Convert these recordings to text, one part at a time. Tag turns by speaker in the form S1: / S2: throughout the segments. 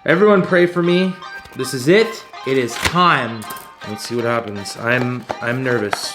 S1: Everyone pray for me. This is it. It is time. Let's see what happens. I'm nervous.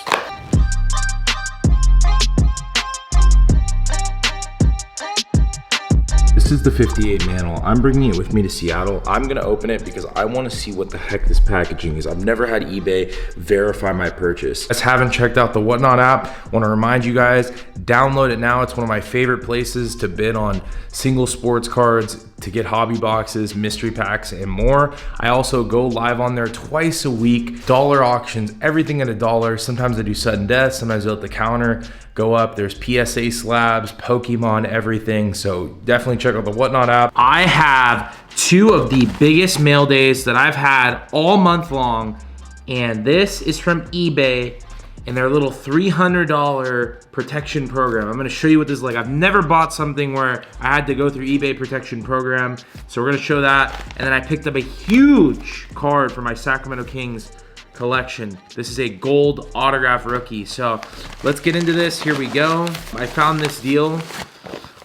S1: This is the 58 Mantle. I'm bringing it with me to Seattle. I'm gonna open it because I wanna see what the heck this packaging is. I've never had eBay verify my purchase. If you guys haven't checked out the Whatnot app, wanna remind you guys, download it now. It's one of my favorite places to bid on single sports cards, to get hobby boxes, mystery packs, and more. I also go live on there twice a week, dollar auctions, everything at $1. Sometimes I do sudden death, sometimes I let the counter go up. There's PSA slabs, Pokemon, everything. So definitely check out the Whatnot app. I have two of the biggest mail days that I've had all month long, and this is from eBay and their little $300 protection program. I'm gonna show you what this is like. I've never bought something where I had to go through eBay protection program. So we're gonna show that. And then I picked up a huge card for my Sacramento Kings collection. This is a gold autograph rookie. So let's get into this, here we go. I found this deal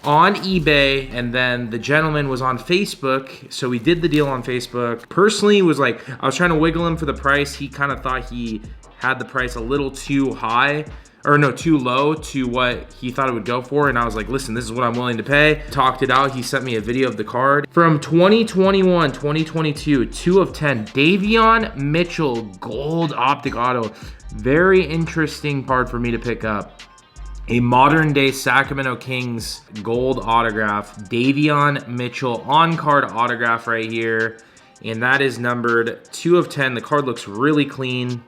S1: on eBay, and then the gentleman was on Facebook, so we did the deal on Facebook. Personally, it was like, I was trying to wiggle him for the price. He kind of thought he had the price a little too high, or no, too low to what he thought it would go for, and I was like, listen, this is what I'm willing to pay. Talked it out. He sent me a video of the card. From 2021, 2022, 2 of 10, Davion Mitchell, gold optic auto. Very interesting card for me to pick up. A modern day Sacramento Kings gold autograph, Davion Mitchell on-card autograph right here. And that is numbered 2 of 10. The card looks really clean.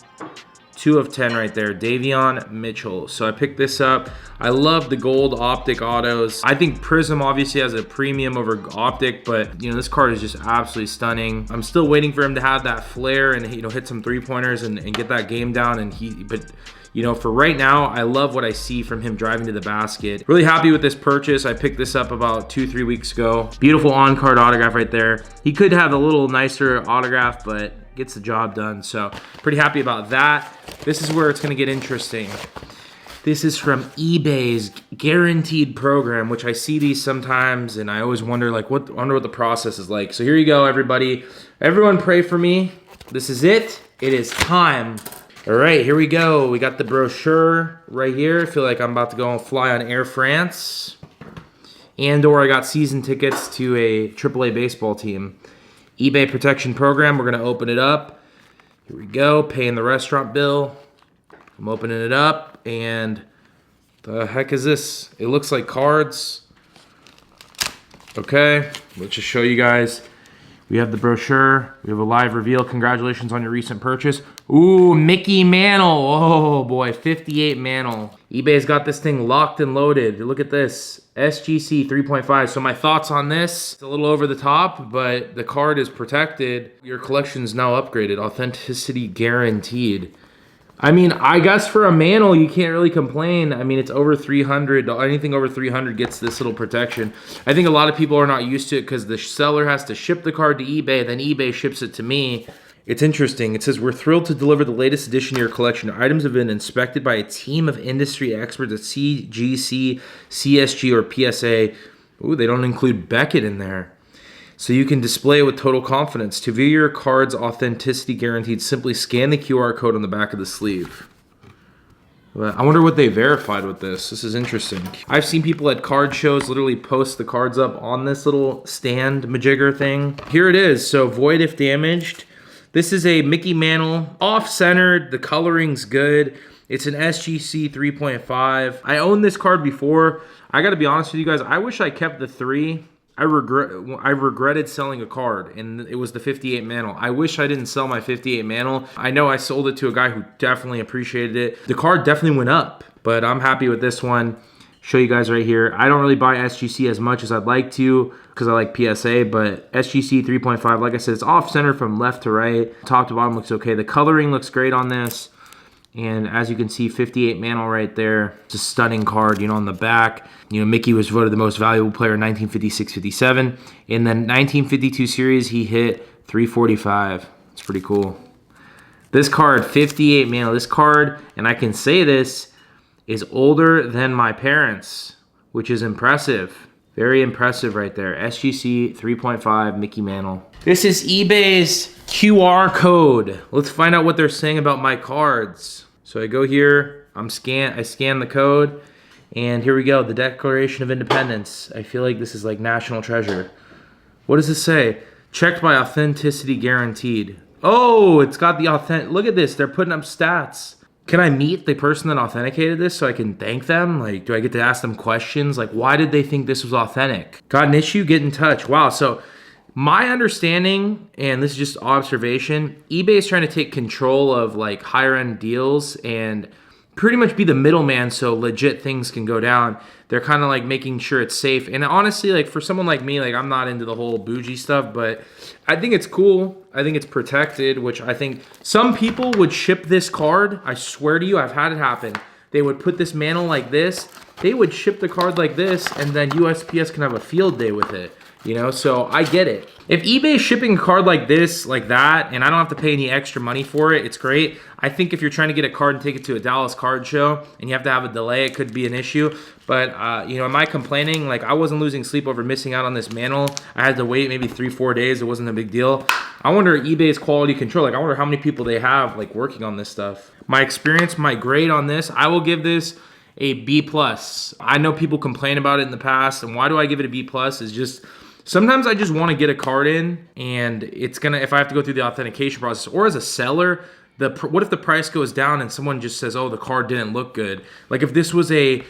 S1: 2 of 10 right there, Davion Mitchell. So I picked this up. I love the gold optic autos. I think Prism obviously has a premium over optic, but you know, this card is just absolutely stunning. I'm still waiting for him to have that flair and, you know, hit some 3-pointers and get that game down. But you know, for right now, I love what I see from him driving to the basket. Really happy with this purchase. I picked this up about 2-3 weeks ago. Beautiful on-card autograph right there. He could have a little nicer autograph, but gets the job done. So pretty happy about that. This is where it's gonna get interesting. This is from eBay's Guaranteed Program, which I see these sometimes, and I always wonder, like, what the process is like. So here you go, everybody. Everyone pray for me. This is it. It is time. All right, here we go. We got the brochure right here. I feel like I'm about to go and fly on Air France. And/or I got season tickets to a AAA baseball team. eBay protection program, we're gonna open it up. Here we go, paying the restaurant bill. I'm opening it up, and the heck is this? It looks like cards. Okay, let's just show you guys. We have the brochure, we have a live reveal. Congratulations on your recent purchase. Ooh, Mickey Mantle, oh boy, 58 Mantle. eBay's got this thing locked and loaded. Look at this, SGC 3.5. So my thoughts on this, it's a little over the top, but the card is protected. Your collection is now upgraded, Authenticity Guaranteed. I mean, I guess for a Mantle, you can't really complain. I mean, it's over 300. Anything over 300 gets this little protection. I think a lot of people are not used to it because the seller has to ship the card to eBay, then eBay ships it to me. It's interesting. It says, we're thrilled to deliver the latest addition to your collection. Items have been inspected by a team of industry experts at CGC, CSG, or PSA. Ooh, they don't include Beckett in there. So you can display it with total confidence. To view your card's authenticity guaranteed, simply scan the QR code on the back of the sleeve. I wonder what they verified with this. This is interesting. I've seen people at card shows literally post the cards up on this little stand majigger thing. Here it is. So void if damaged. This is a Mickey Mantle, off-centered. The coloring's good. It's an SGC 3.5. I owned this card before. I gotta be honest with you guys, I wish I kept the 3. I regretted selling a card, and it was the 58 Mantle. I wish I didn't sell my 58 Mantle. I know I sold it to a guy who definitely appreciated it. The card definitely went up, but I'm happy with this one. Show you guys right here. I don't really buy SGC as much as I'd like to because I like PSA, but SGC 3.5, like I said, it's off-center from left to right. Top to bottom looks okay. The coloring looks great on this. And as you can see, 58 Mantle right there. It's a stunning card, you know, on the back. You know, Mickey was voted the most valuable player in 1956-57. In the 1952 series, he hit 345. It's pretty cool. This card, 58 Mantle. This card, and I can say this, is older than my parents, which is impressive. Very impressive right there. SGC 3.5 Mickey Mantle. This is eBay's QR code. Let's find out what they're saying about my cards. So I go here, I scan the code, and here we go, the Declaration of Independence. I feel like this is like national treasure. What does this say? Checked by Authenticity Guaranteed. Oh, it's got the look at this, they're putting up stats. Can I meet the person that authenticated this so I can thank them? Like, do I get to ask them questions? Like, why did they think this was authentic? Got an issue? Get in touch. Wow, so my understanding, and this is just observation, eBay is trying to take control of like higher end deals and pretty much be the middleman so legit things can go down. They're kind of like making sure it's safe. And honestly, like for someone like me, like I'm not into the whole bougie stuff, but I think it's cool. I think it's protected, which I think some people would ship this card. I swear to you, I've had it happen. They would put this mantle like this. They would ship the card like this, and then USPS can have a field day with it. You know, so I get it. If eBay is shipping a card like this, like that, and I don't have to pay any extra money for it, it's great. I think if you're trying to get a card and take it to a Dallas card show and you have to have a delay, it could be an issue. But, you know, am I complaining? Like, I wasn't losing sleep over missing out on this mantle. I had to wait maybe 3-4 days. It wasn't a big deal. I wonder eBay's quality control. Like, I wonder how many people they have, like, working on this stuff. My experience, my grade on this, I will give this a B+. I know people complain about it in the past, and why do I give it a B+? Is just... sometimes I just want to get a card in, and it's gonna, if I have to go through the authentication process, or as a seller, what if the price goes down and someone just says, oh, the card didn't look good? Like if this was a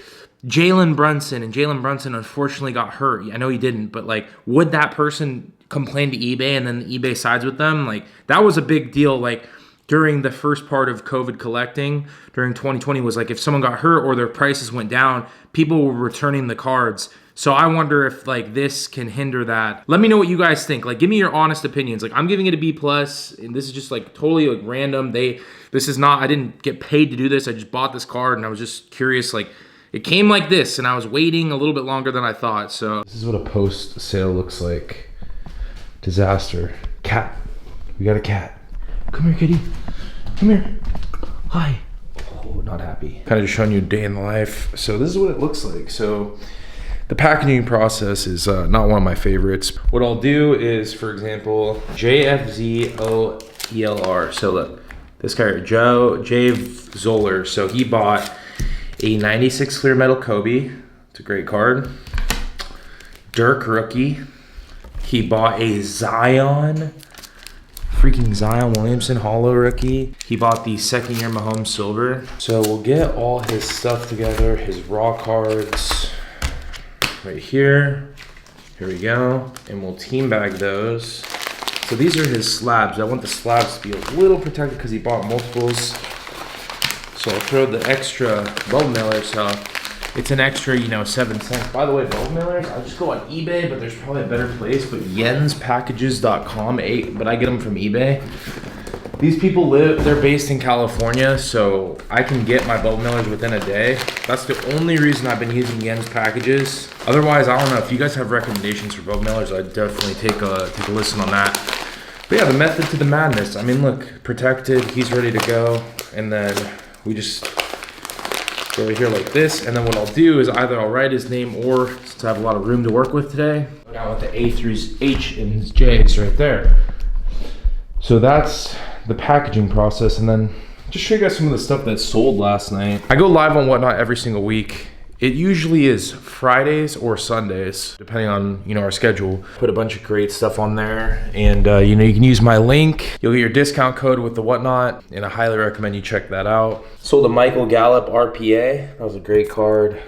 S1: Jalen Brunson, and Jalen Brunson unfortunately got hurt. I know he didn't, but like, would that person complain to eBay and then eBay sides with them? Like that was a big deal. Like during the first part of COVID collecting during 2020 was like, if someone got hurt or their prices went down, people were returning the cards. So I wonder if like this can hinder that. Let me know what you guys think. Like give me your honest opinions. Like I'm giving it a B+, and this is just like totally like random. This is not, I didn't get paid to do this. I just bought this card and I was just curious. Like it came like this and I was waiting a little bit longer than I thought. So this is what a post sale looks like. Disaster. Cat. We got a cat. Come here, kitty. Come here. Hi. Oh, not happy. Kind of just showing you a day in the life. So this is what it looks like. So the packaging process is not one of my favorites. What I'll do is, for example, JFZOELR. So look, this guy here, Jay Zoller. So he bought a 96 clear metal Kobe. It's a great card. Dirk rookie. He bought a Zion Williamson holo rookie. He bought the second year Mahomes silver. So we'll get all his stuff together, his raw cards. Right here we go, and we'll team bag those. So these are his slabs. I want the slabs to be a little protected because he bought multiples. So I'll throw the extra bulb mailer, so it's an extra, 7 cents. By the way, bulb mailers, I just go on eBay, but there's probably a better place, but yenspackages.com, but I get them from eBay. These people they're based in California, so I can get my bulb mailers within a day. That's the only reason I've been using Yen's packages. Otherwise, I don't know, if you guys have recommendations for bulb mailers, I'd definitely take a listen on that. But yeah, the method to the madness. I mean, look, protected, he's ready to go. And then we just go over here like this. And then what I'll do is either I'll write his name, or since I have a lot of room to work with today, I want the A through H and J's right there. So that's the packaging process, and then just show you guys some of the stuff that sold last night. I go live on Whatnot every single week. It usually is Fridays or Sundays, depending on our schedule. Put a bunch of great stuff on there, and you can use my link. You'll get your discount code with the Whatnot, and I highly recommend you check that out. Sold a Michael Gallup RPA. That was a great card.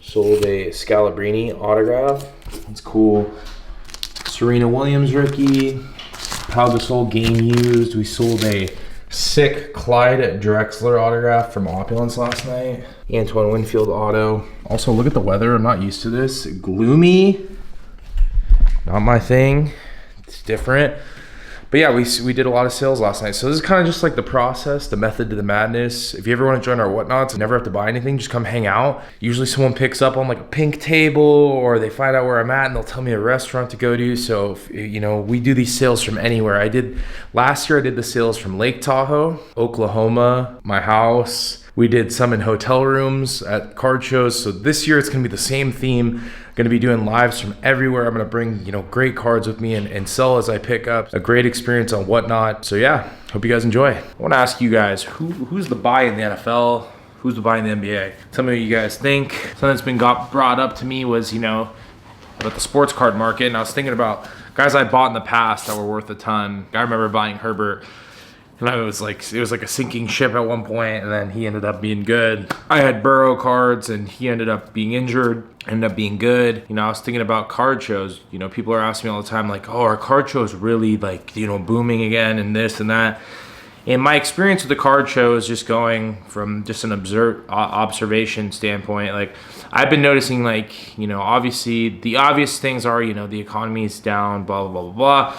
S1: Sold a Scalabrini autograph. That's cool. Serena Williams rookie. Pau Gasol game used. We sold a sick Clyde Drexler autograph from Opulence last night. Antoine Winfield auto. Also, look at the weather. I'm not used to this. Gloomy. Not my thing. It's different. But yeah, we did a lot of sales last night. So this is kind of just like the process, the method to the madness. If you ever want to join our Whatnots and never have to buy anything, just come hang out. Usually someone picks up on like a pink table, or they find out where I'm at and they'll tell me a restaurant to go to. So, we do these sales from anywhere. Last year I did the sales from Lake Tahoe, Oklahoma, my house, We did some in hotel rooms at card shows. So this year it's gonna be the same theme. Gonna be doing lives from everywhere. I'm gonna bring, great cards with me and sell as I pick up. A great experience on Whatnot. So yeah, hope you guys enjoy. I wanna ask you guys, who's the buy in the NFL? Who's the buy in the NBA? Some of you guys think. Something that's been brought up to me was, about the sports card market. And I was thinking about guys I bought in the past that were worth a ton. I remember buying Herbert. And it was like a sinking ship at one point, and then he ended up being good. I had Burrow cards, and he ended up being injured, ended up being good. I was thinking about card shows. People are asking me all the time, like, oh, are card shows really booming again and this and that? And my experience with the card show is just going from just an observation standpoint. Like, I've been noticing, obviously the obvious things are, the economy is down, blah, blah, blah, blah.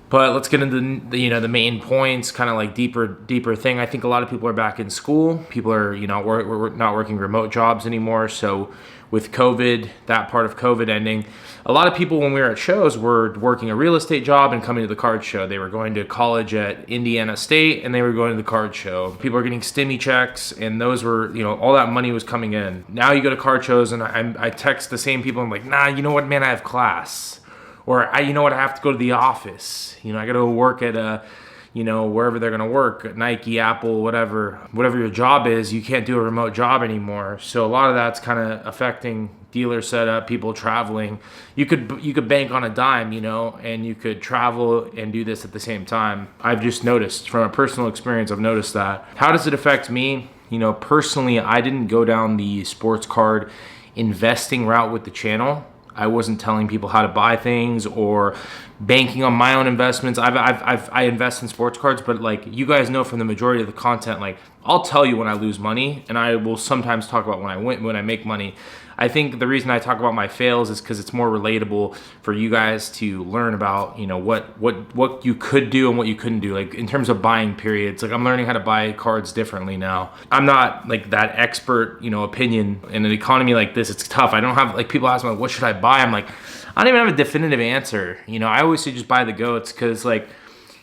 S1: But let's get into the main points, kind of like deeper thing. I think a lot of people are back in school. People are we're not working remote jobs anymore. So with COVID, that part of COVID ending, a lot of people when we were at shows were working a real estate job and coming to the card show. They were going to college at Indiana State and they were going to the card show. People are getting stimmy checks and those were all that money was coming in. Now you go to card shows and I text the same people. I'm like, nah, you know what, man, I have class. Or I have to go to the office. I got to work at wherever they're gonna work, Nike, Apple, whatever your job is. You can't do a remote job anymore. So a lot of that's kind of affecting dealer setup, people traveling. You could bank on a dime, and you could travel and do this at the same time. I've just noticed from a personal experience. I've noticed that. How does it affect me? Personally, I didn't go down the sports card investing route with the channel. I wasn't telling people how to buy things or banking on my own investments. I invest in sports cards, but you guys know from the majority of the content, I'll tell you when I lose money, and I will sometimes talk about when I make money. I think the reason I talk about my fails is because it's more relatable for you guys to learn about, what you could do and what you couldn't do. In terms of buying periods, I'm learning how to buy cards differently now. I'm not that expert, opinion in an economy like this. It's tough. I don't have people ask me, what should I buy? I'm like, I don't even have a definitive answer. I always say just buy the GOATs because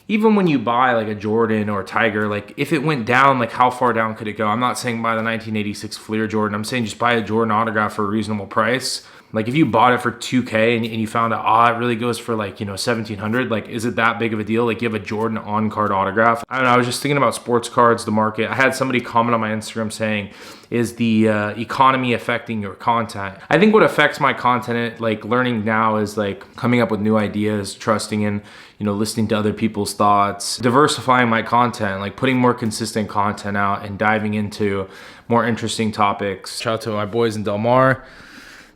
S1: even when you buy a Jordan or a Tiger, if it went down, how far down could it go? I'm not saying buy the 1986 Fleer Jordan. I'm saying just buy a Jordan autograph for a reasonable price. If you bought it for $2K and you found out, it really goes for $1,700. Is it that big of a deal? You have a Jordan on-card autograph. I don't know. I was just thinking about sports cards, the market. I had somebody comment on my Instagram saying, is the economy affecting your content? I think what affects my content, learning now is coming up with new ideas, trusting in, listening to other people's thoughts, diversifying my content, putting more consistent content out and diving into more interesting topics. Shout out to my boys in Del Mar.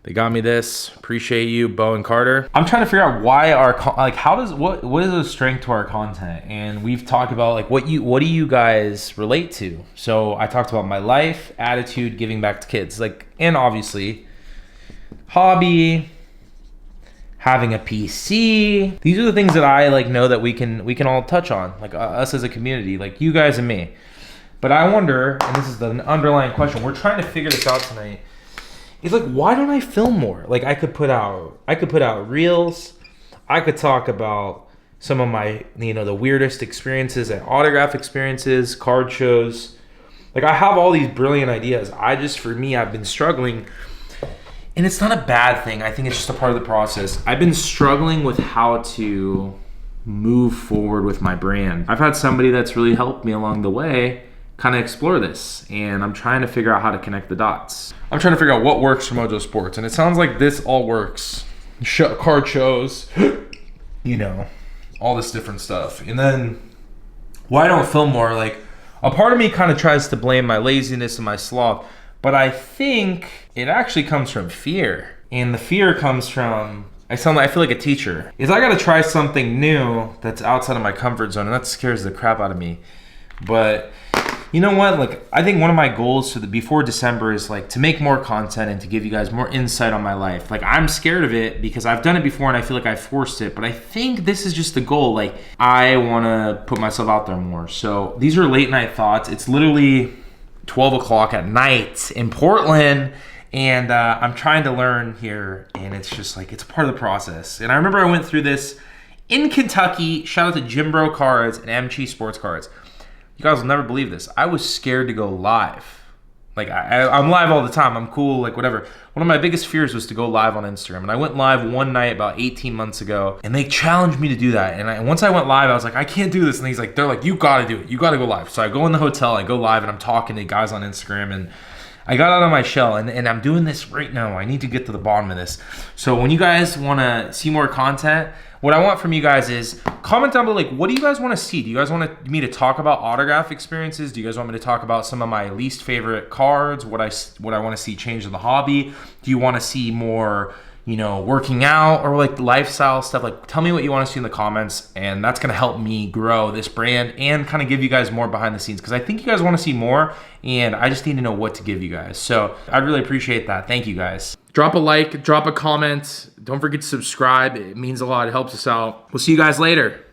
S1: They got me this. Appreciate you, Bo and Carter. I'm trying to figure out why what is the strength to our content? And we've talked about what do you guys relate to? So I talked about my life, attitude, giving back to kids, and obviously hobby, having a PC. These are the things that I know that we can all touch on, us as a community, you guys and me. But I wonder, and this is the underlying question, we're trying to figure this out tonight. It's why don't I film more? I could put out reels. I could talk about some of my, the weirdest experiences and autograph experiences, card shows. I have all these brilliant ideas. For me, I've been struggling, and it's not a bad thing. I think it's just a part of the process. I've been struggling with how to move forward with my brand. I've had somebody that's really helped me along the way kind of explore this, and I'm trying to figure out how to connect the dots. I'm trying to figure out what works for Mojo Sports, and it sounds like this all works. Card shows, all this different stuff. And then why I don't film more, a part of me kind of tries to blame my laziness and my sloth, but I think it actually comes from fear. And the fear comes from, I feel like a teacher. I gotta try something new that's outside of my comfort zone, and that scares the crap out of me. But you know what? I think one of my goals before December is to make more content and to give you guys more insight on my life. I'm scared of it because I've done it before and I feel like I forced it, but I think this is just the goal. I want to put myself out there more. So these are late night thoughts. It's literally 12 o'clock at night in Portland, and I'm trying to learn here, and it's just it's a part of the process. And I remember I went through this in Kentucky. Shout out to Jim Bro Cards and MG Sports Cards. You guys will never believe this. I was scared to go live. Like I'm live all the time. I'm cool, like whatever. One of my biggest fears was to go live on Instagram. And I went live one night about 18 months ago and they challenged me to do that. And once I went live, I was like, I can't do this. And they're like, you gotta do it. You gotta go live. So I go in the hotel, I go live and I'm talking to guys on Instagram and I got out of my shell and I'm doing this right now. I need to get to the bottom of this. So when you guys wanna see more content, what I want from you guys is comment down below, like, what do you guys want to see? Do you guys want me to talk about autograph experiences? Do you guys want me to talk about some of my least favorite cards? What I want to see change in the hobby? Do you want to see more, you know, working out or like lifestyle stuff? Like, tell me what you want to see in the comments, and that's going to help me grow this brand and kind of give you guys more behind the scenes, because I think you guys want to see more and I just need to know what to give you guys. So I'd really appreciate that. Thank you guys. Drop a like, drop a comment. Don't forget to subscribe. It means a lot. It helps us out. We'll see you guys later.